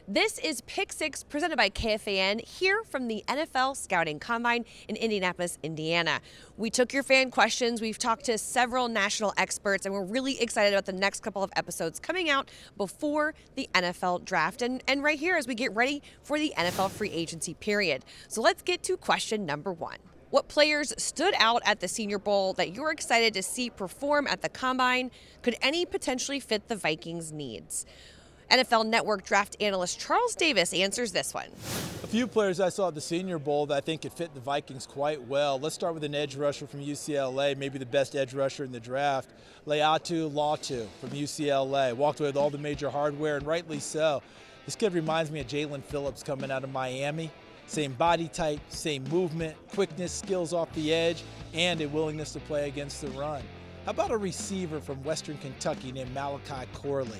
This is Pick 6 presented by KFAN here from the NFL Scouting Combine in Indianapolis, Indiana. We took your fan questions. We've talked to several national experts, and we're really excited about the next couple of episodes coming out before the NFL draft and right here as we get ready for the NFL free agency period. So let's get to question number 1. What players stood out at the Senior Bowl that you're excited to see perform at the Combine? Could any potentially fit the Vikings' needs? NFL Network draft analyst Charles Davis answers this one. A few players I saw at the Senior Bowl that I think could fit the Vikings quite well. Let's start with an edge rusher from UCLA, maybe the best edge rusher in the draft. Laiatu Latu from UCLA. Walked away with all the major hardware, and rightly so. This kid reminds me of Jalen Phillips coming out of Miami. Same body type, same movement, quickness, skills off the edge, and a willingness to play against the run. How about a receiver from Western Kentucky named Malachi Corley?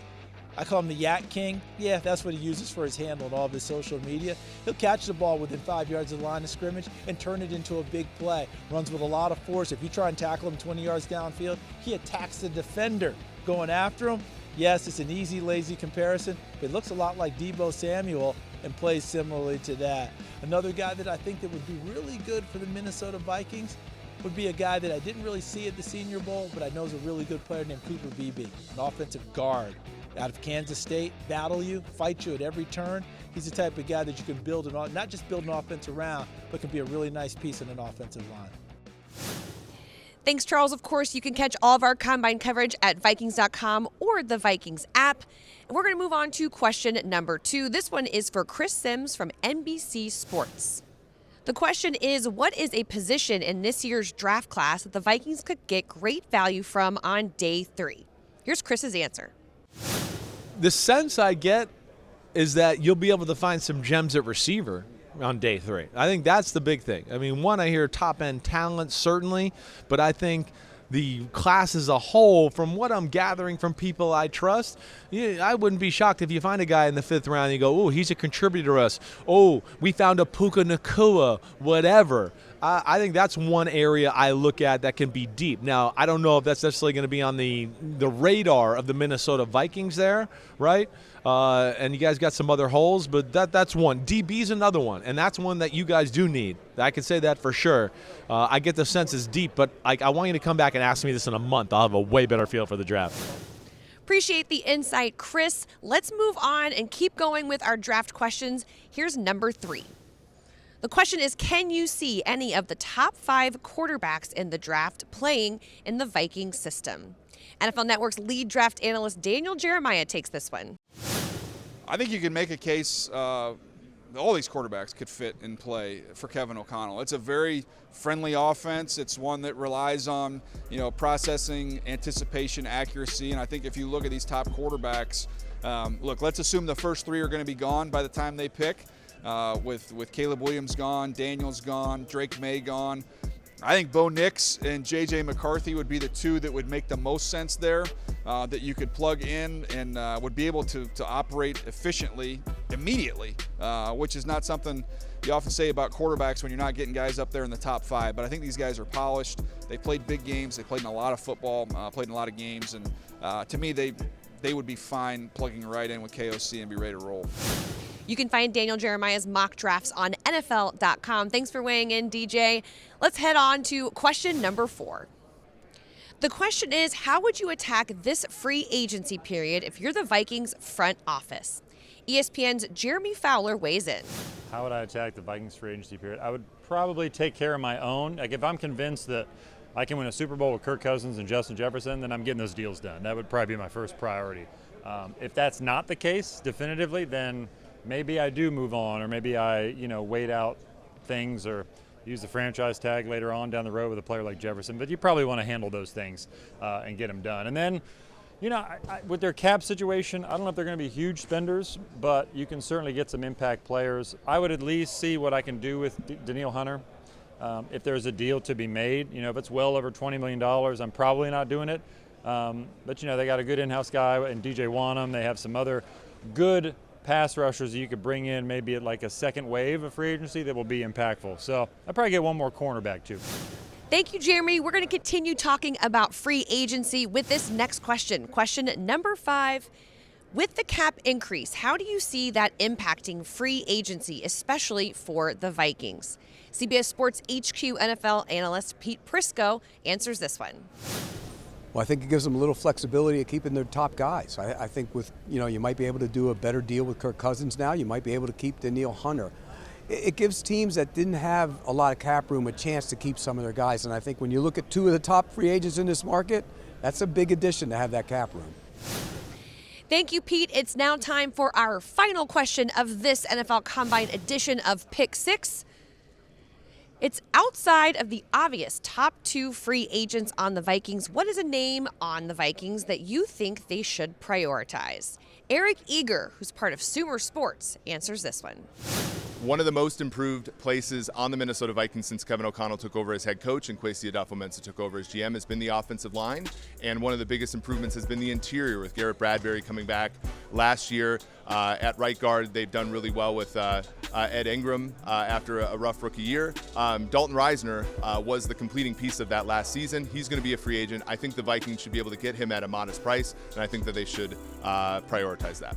I call him the Yak King. Yeah, that's what he uses for his handle and all of his social media. He'll catch the ball within 5 yards of the line of scrimmage and turn it into a big play. Runs with a lot of force. If you try and tackle him 20 yards downfield, he attacks the defender going after him. Yes, it's an easy, lazy comparison, but it looks a lot like Deebo Samuel and plays similarly to that. Another guy that I think that would be really good for the Minnesota Vikings would be a guy that I didn't really see at the Senior Bowl, but I know is a really good player named Cooper Beebe, an offensive guard out of Kansas State, battle you, fight you at every turn. He's the type of guy that you can build not just build an offense around, but can be a really nice piece in an offensive line. Thanks, Charles. Of course, you can catch all of our Combine coverage at Vikings.com or the Vikings app. And we're going to move on to question number 2. This one is for Chris Sims from NBC Sports. The question is, what is a position in this year's draft class that the Vikings could get great value from on day 3? Here's Chris's answer. The sense I get is that you'll be able to find some gems at receiver on day 3. I think that's the big thing. I mean, one, I hear top-end talent, certainly, but I think the class as a whole, from what I'm gathering from people I trust, I wouldn't be shocked if you find a guy in the 5th round and you go, oh, he's a contributor to us. Oh, we found a Puka Nacua, whatever. I think that's one area I look at that can be deep. Now, I don't know if that's necessarily going to be on the radar of the Minnesota Vikings there, right? And you guys got some other holes, but that's one. DB's another one, and that's one that you guys do need. I can say that for sure. I get the sense it's deep, but I want you to come back and ask me this in a month. I'll have a way better feel for the draft. Appreciate the insight, Chris. Let's move on and keep going with our draft questions. Here's number 3. The question is, can you see any of the top 5 quarterbacks in the draft playing in the Vikings system? NFL Network's lead draft analyst Daniel Jeremiah takes this one. I think you can make a case all these quarterbacks could fit in play for Kevin O'Connell. It's a very friendly offense. It's one that relies on, processing, anticipation, accuracy, and I think if you look at these top quarterbacks, look, let's assume the first 3 are going to be gone by the time they pick. With Caleb Williams gone, Daniels gone, Drake May gone. I think Bo Nix and J.J. McCarthy would be the 2 that would make the most sense there, that you could plug in and would be able to operate efficiently immediately, which is not something you often say about quarterbacks when you're not getting guys up there in the top 5. But I think these guys are polished. They played big games. They played in a lot of football, played in a lot of games. And to me, they would be fine plugging right in with KOC and be ready to roll. You can find Daniel Jeremiah's mock drafts on NFL.com. Thanks for weighing in, DJ. Let's head on to question number 4. The question is, how would you attack this free agency period if you're the Vikings front office? ESPN's Jeremy Fowler weighs in. How would I attack the Vikings free agency period? I would probably take care of my own. Like, if I'm convinced that I can win a Super Bowl with Kirk Cousins and Justin Jefferson, then I'm getting those deals done. That would probably be my first priority. If that's not the case definitively, then maybe I do move on, or maybe I, wait out things or use the franchise tag later on down the road with a player like Jefferson. But you probably want to handle those things and get them done. And then, with their cap situation, I don't know if they're going to be huge spenders, but you can certainly get some impact players. I would at least see what I can do with Danielle Hunter. If there's a deal to be made, if it's well over $20 million, I'm probably not doing it. But, they got a good in-house guy in DJ Wanham. They have some other good pass rushers that you could bring in maybe at like a second wave of free agency that will be impactful. So I'd probably get one more cornerback too. Thank you, Jeremy. We're going to continue talking about free agency with this next question. Question number 5. With the cap increase, how do you see that impacting free agency, especially for the Vikings? CBS Sports HQ NFL analyst Pete Prisco answers this one. Well, I think it gives them a little flexibility of keeping their top guys. I think with, you might be able to do a better deal with Kirk Cousins now. You might be able to keep Danielle Hunter. It gives teams that didn't have a lot of cap room a chance to keep some of their guys. And I think when you look at two of the top free agents in this market, that's a big addition to have that cap room. Thank you, Pete. It's now time for our final question of this NFL Combine edition of Pick 6. It's outside of the obvious top 2 free agents on the Vikings. What is a name on the Vikings that you think they should prioritize? Eric Eager, who's part of Sumer Sports, answers this one. One of the most improved places on the Minnesota Vikings since Kevin O'Connell took over as head coach and Kwesi Adofo-Mensah took over as GM has been the offensive line. And one of the biggest improvements has been the interior with Garrett Bradbury coming back last year. At right guard, they've done really well with Ed Ingram after a rough rookie year. Dalton Reisner was the completing piece of that last season. He's going to be a free agent. I think the Vikings should be able to get him at a modest price, and I think that they should prioritize that.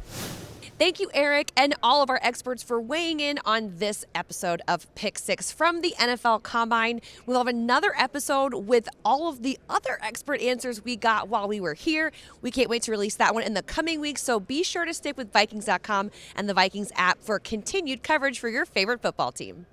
Thank you, Eric, and all of our experts for weighing in on this episode of Pick 6 from the NFL Combine. We'll have another episode with all of the other expert answers we got while we were here. We can't wait to release that one in the coming weeks, so be sure to stick with Vikings.com and the Vikings app for continued coverage for your favorite football team.